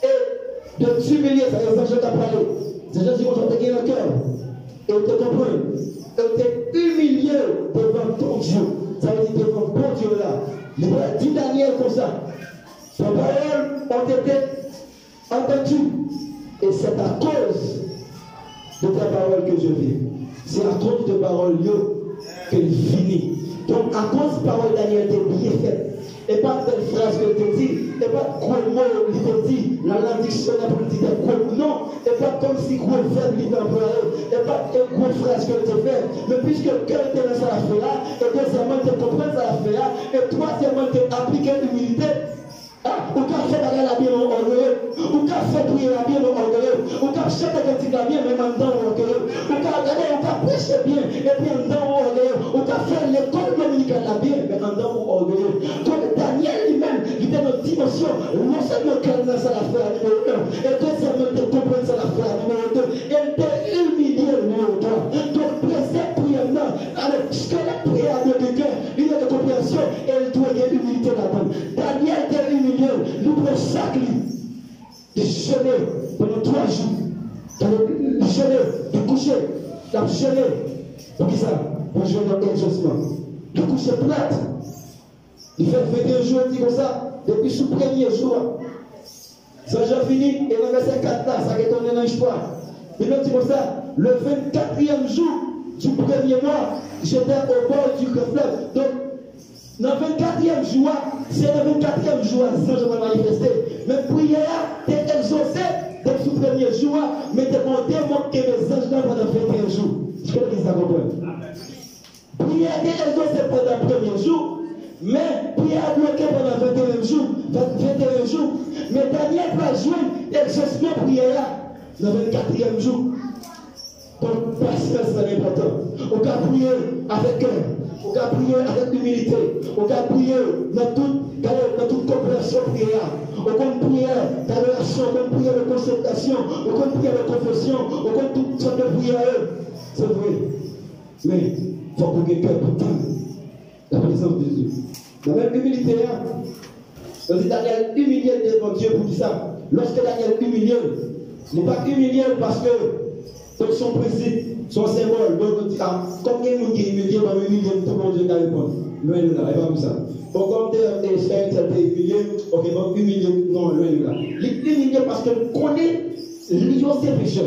Et de t'humilier, ça veut dire que je t'ai parlé. C'est juste que je t'ai gagné le cœur. Et te comprendre. Et t'es humilié devant ton Dieu. Ça veut dire devant bon Dieu là. Il va dire Daniel comme ça. Ses paroles ont été entendues. Et c'est à cause de ta parole que je vis. C'est à cause de paroles que je finis. Donc, à cause de parole Daniel était bien faite. Et pas de belle phrase que tu dis, et pas de gros mots qu'il te dit, la langue dictionnaire pour dire des gros non, et pas comme si gros faible il t'employait, et pas de gros phrase que tu fais. Mais puisque le cœur était dans cette affaire-là, et deuxièmement, tu comprends cette affaire-là, et troisièmement, tu appliques l'humilité. Ou qu'a fait la bien orgueilleux, ou qu'a fait prier la bien orgueilleux, ou qu'a chanté le petit la bien même en dedans orgueilleux, ou qu'a regardé, ou qu'a prêché bien, et puis en dedans orgueilleux, ou qu'a fait l'école dominicale la bien, mais en dedans orgueilleux. Donc Daniel lui-même, il était dans une dimension, non seulement qu'elle dans sa affaire numéro 1, et deuxièmement de comprendre sa affaire numéro 2, elle était humiliée numéro 3. Donc précède prièrement, alors ce que la prière de cœur, il y a de compréhension, et elle doit y avoir humilité là-dedans. Daniel était humilié. Nous sac de jeûner pendant 3 jours. De jeûner, de coucher, de jeûner. Pour qui ça? Pour jeûner dans l'exaucement. De coucher plate. Il fait 21 jours, il dit comme ça, depuis ce premier jour. Ça, j'ai fini, et dans le verset 4 là, ça retourne dans l'espoir. Il dit comme ça, le 24e jour du premier mois, j'étais au bord du fleuve. Donc, dans le 24e jour, c'est le 24e jour, ça je vais manifester. Mais prière, t'es exaucé dès le premier jour, mais t'es monté, que les anges pendant 21 jours. Je crois que ça comprend. Prière, t'es exaucé pendant le premier jour, mais prière bloquée pendant 21 jours. 21 jours. Mais Daniel va jouer l'exaucement prière dans le 24e jour. Donc, patience, c'est important. On va prier avec cœur. On va prier avec humilité. On va prier dans toute compréhension prière. On va prier d'adoration, on va prier de consultation, on va prier de confession, on va toutes sortes de prières. C'est vrai. Mais il faut qu'on ait cœur pour tout. La présence de Dieu. La même humilité, on dit Daniel humilié devant Dieu pour dire ça. Lorsque Daniel humilié, il n'est pas humilié parce que donc son principe, son symbole, donc on dit, combien de gens qui humilié, va m'humilier, tout le monde va répondre. Loin de là, il va comme ça. Bon, comme tu es humilié, ok, va humilier, non, loin de là. Il est humilié parce qu'il connaît ses pécheurs.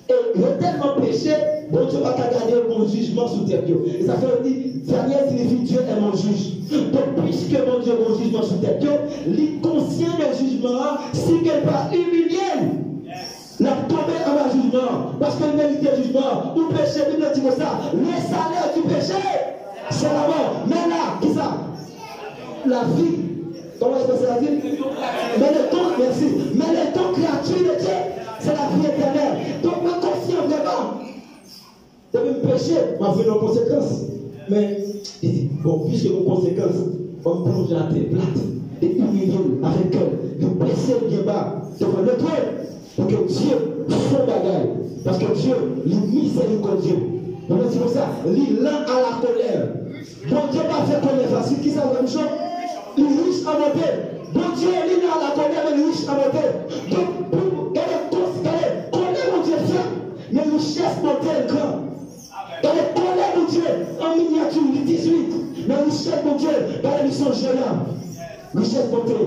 Et il a tellement péché, bon Dieu va garder mon jugement sous terre. Et ça fait dire, Daniel signifie Dieu est mon juge. Donc, puisque mon Dieu est mon jugement sous terre, il est conscient du jugement, si qu'elle va humilier. La tomber en bas jugement, parce qu'elle mérite le jugement. Ou péché, Bible dit comme ça, le salaire du péché, c'est la mort. Mais là, qui ça? La vie. Comment est-ce que c'est la vie? Mais le don, merci. Mais le don gratuit de Dieu, c'est la vie éternelle. Donc, ma conscience vraiment. Depuis me pécher, m'a vu nos conséquences. Mais, il dit, bon, puisque nos conséquences, on me plonge la tête plate et humilié avec elle, de blesser le débat devant le trône, pour que Dieu fasse bagaille. Parce que Dieu, il est miséricordieux. On va dire ça, il lent à la colère. Bon Dieu pas fait colère facile, qui ça la même chose? Il est riche à monter. Bon Dieu, il est à la colère, mais il est riche à monter. Donc, pour colère, mon Dieu fait, mais nous cherchons monter le grand. Dans les colères, mon Dieu, en miniature, il est 18. Mais nous cherchons, mon Dieu, dans les missions géants. Nous cherchons monter.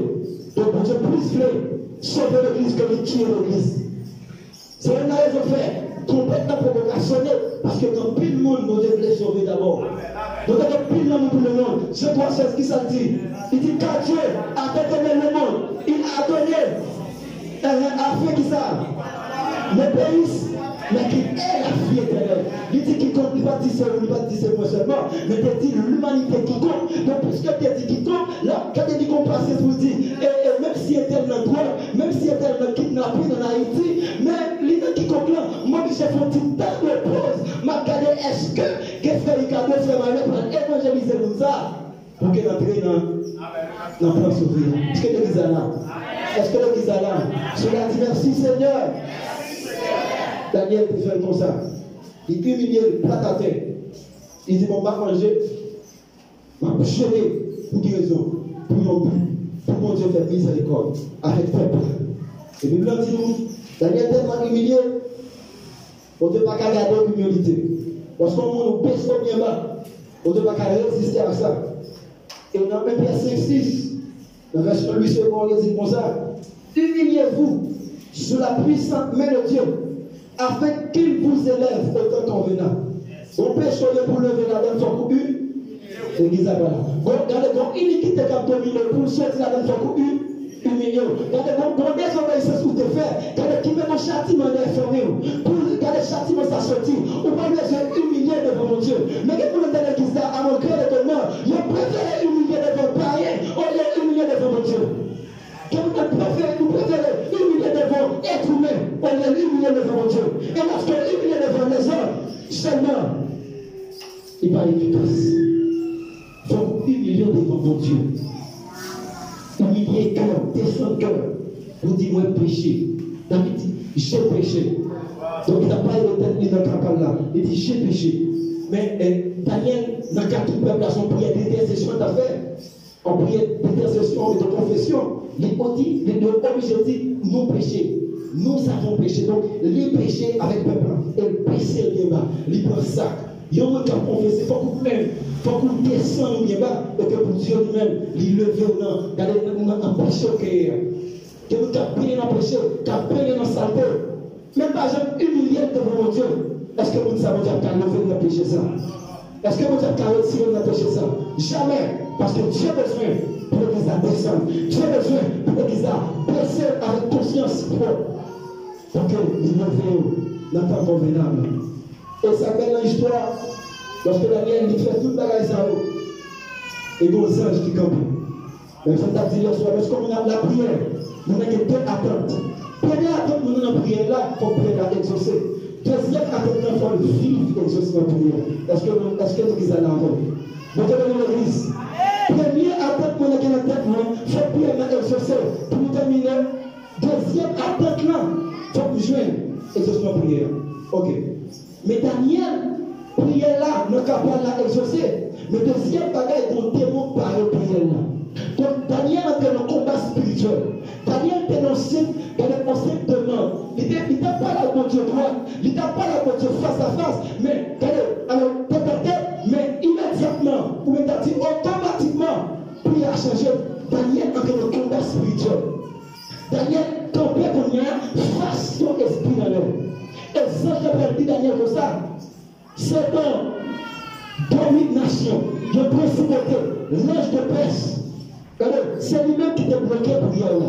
Donc, mon Dieu, plus voulait sauver l'église que de tuer l'église. C'est une raison de faire. Complètement provocationné. Parce que dans pile monde, nous devons sauver d'abord. Donc, dans pile monde pour le monde. Je crois c'est ce qu'il s'est dit. Il dit car Dieu a donné le monde. Il a donné a fait qui ça? Le pays, mais qui est la vie éternelle. Il dit qu'il compte, il ne va pas dire c'est moi seulement, mais il dit l'humanité qui compte. Donc, puisque tu dis qui compte, là, quand tu dis qu'on passe, tu dis, et même si elle est dans le droit, même si elle est dans le kidnapping en Haïti, mais l'idée qui compte là, moi, j'ai fait un petit temps de pause. Ma regardé, est-ce que fait le cadeau, fait ma lettre pour évangéliser comme ça? Pour qu'elle entre dans le plan s'ouvrir. Est-ce que l'église est là? Est-ce que l'église est là? Cela dit merci Seigneur. Daniel te fait comme ça. Il humilie le plat à terre. Il dit, bon, va manger. Va jeûner. Pour quelle raison? Pour non plus. Pour mon Dieu faire miséricorde. Avec peuple. Et Bible dit nous, Daniel tellement humilié. On ne peut pas garder l'humilité. Parce qu'on nous baisse comme bien bas. On ne peut pas résister à ça. Et dans 1 Pierre 5:6, la version Louis II, on dit comme ça. Humiliez-vous sous la puissante main de Dieu, afin qu'il vous élève au temps convenant. On peut choisir pour lever la donne son coup une. L'église a pas là. Regardez, donc, iniquité qui a dominé pour choisir la donne son coup une million. Regardez, donc, désobéissance pour te faire. Regardez, qui met mon châtiment d'infirmer. Pour regarder le châtiment ça sortir. On va les humilier devant mon Dieu. Mais quand vous dans l'église à mon cœur d'étonnement, je préfère humilier devant païen au lieu d'humilier devant mon Dieu. Vous préférez humilier devant être humain, on est humilié devant Dieu. Et lorsqu'on est humilié devant les hommes, seulement, il n'est pas efficace. Il faut humilier devant mon Dieu. Humilier cœur, descendre cœur. Vous dites, moi, péché. David dit, j'ai péché. Donc il n'a pas été dans le capable là. Il dit, j'ai péché. Mais Daniel, dans le cas du peuple, dans son prière d'intercession d'affaires, en prière d'intercession et de confession, les obligés dit nous péchés, nous avons péché. Donc, les péchés avec le peuple, et le péché bien bas, les prend sac. Il y a un qui a confessé, il faut qu'on descende bien bas, et que pour Dieu lui-même, il leve au nom, regardez, nous avons un péché que nous avons payé dans le péché, qui a payé dans la saleté. Même pas jamais humilié devant mon Dieu. Est-ce que vous savez qu'il a levé dans le péché ça? Est-ce que vous avez retiré dans le péché ça? Jamais. Parce que Dieu a besoin pour l'église à descendre. Dieu a besoin pour l'église à baisser avec conscience propre. Pour que nous levions dans le temps convenable. Et ça fait dans l'histoire, lorsque Daniel il fait tout le bagage ça, et vos anges qui campent. Mais il faut dire hier soir, lorsqu'on a la prière, nous avons deux attentes. Première attente, nous avons la prière là, il faut prier à exaucer. Deuxième attente, il faut le vivre exaucement prière. Est-ce que l'église a l'envoi? Vous devez l'église. Première attente, mon église, il faut prier à exaucer. Pour terminer, deuxième attente là, il faut que jouer exaucement prière. Ok. Mais Daniel, prière là, ne capable pas exaucer. Mais deuxième bagage, on démontre par le prière là. Donc Daniel était dans le combat spirituel. Daniel était dans le concept de mort. Il n'était pas là pour Dieu droit. Il n'était pas là pour Dieu face à face. Mais, alors, peut-être, mais immédiatement, ou peut-être automatiquement, puis il a changé. Daniel était dans le combat spirituel. Daniel campait comme il y a face son esprit dans l'homme. Et ça, je vais dire Daniel comme ça. C'est un domination, de principauté, l'ange de Perse. C'est lui-même qui t'a bloqué pour y aller.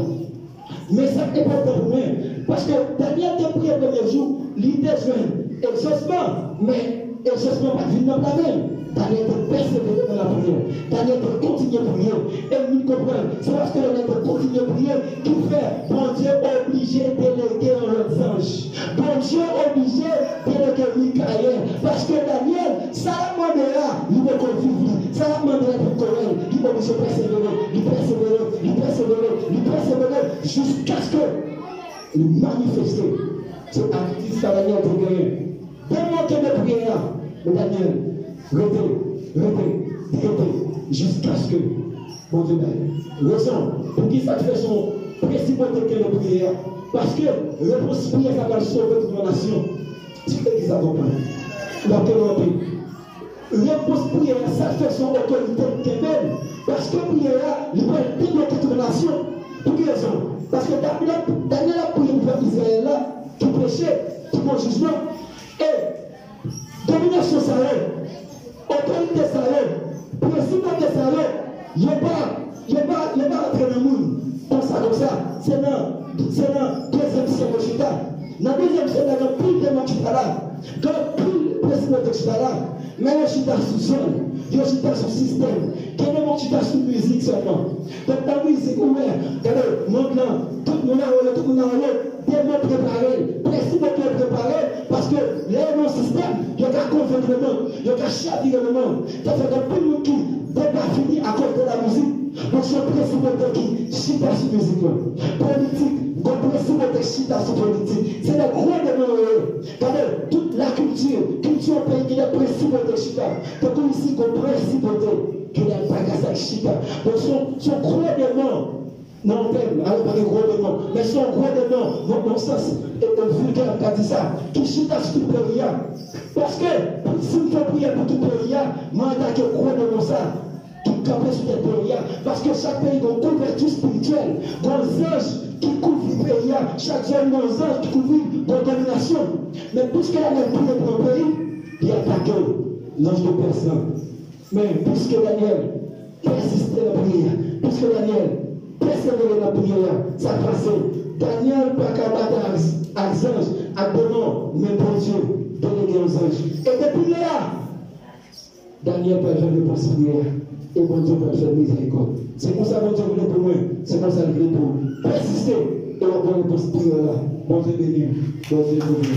Mais ça n'est pas pour moi. Parce que Daniel t'a prié le premier jour, l'idée c'est exaucement. Mais exaucement pas venu dans la même. Daniel te persévérer dans la prière. Daniel te continuer à prier. Et nous comprenons, c'est parce que Daniel te continue à prier qu'il fait, bon Dieu obligé de déléguer aux anges. Bon Dieu obligé de déléguer Michael. Parce que Daniel, ça l'a demandé là, il veut qu'on vive. Ça l'a demandé là pour Corée. Il va obligé de persévérer, il persévérer, il persévérer, il persévérer, jusqu'à ce que il manifeste. C'est actif, ça Daniel pour gagner. Tellement que de prière, mais Daniel, répète, jusqu'à ce que, bon Dieu, raison, pour qui ça fait son principal de prière, parce que réponse prière, ça va sauver toute la nation. C'est ce qu'ils accompagnent. La théorie. Réponse prière, ça fait son autorité de même, parce que prière, il va débloquer toute la nation. Pour quelle raison? Parce que Daniel a prié pour Israël là, qui prêchait, qui prend jugement, et domination salée, autorité salée, principe de salée, il n'y a pas entrer dans le monde comme ça. C'est dans le deuxième siècle chita. Dans le deuxième siècle, il y a plus de monde chita là. Quand plus le président de chita là, mais il y a chita sous sol, il y a chita sous système, il y a monde chita sous musique seulement. Donc la musique, regardez, monde là, tout le monde a tellement préparé, précisément préparé, parce que là, dans le système, il y a qu'à convaincre le monde, il y a qu'à chavirer le monde. Ça fait que plus de monde qui n'est pas fini à cause de la musique. Donc c'est le principe qui chita sur musique. Politique, le principe de chita sur politique. C'est le gros démon. Regardez, toute la culture pays qui est le principe de chita. Donc ici, le principe qui est le bagage de chita. Donc son gros démon. Non, alors pas de gros démons, mais son gros démon, dans mon sens, est un vulgaire qui a dit ça, qui chita sur tout pays. Parce que si on fait prier pour tout pays, moi, attaque le gros démon ça, qui campe sur les pays. Parce que chaque pays a une couverture spirituelle, des anges qui couvrent le pays, chaque jeune des anges qui couvrent la domination. Mais puisque la même prière pour le pays, il attaque l'ange de personne. Mais puisque Daniel persistait dans la prière, puisque Daniel persévérer dans la prière, ça passe. Daniel n'a pas battre avec les anges, avec des noms, mais bon Dieu, délégué aux anges. Et depuis là, Daniel peut faire des pensées prière. Et bon Dieu peut faire miséricorde. C'est comme ça que bon Dieu voulait pour moi. C'est comme ça qu'il voulait pour persister. Et on va réponse prière là. Bon Dieu béni. Bon Dieu béni.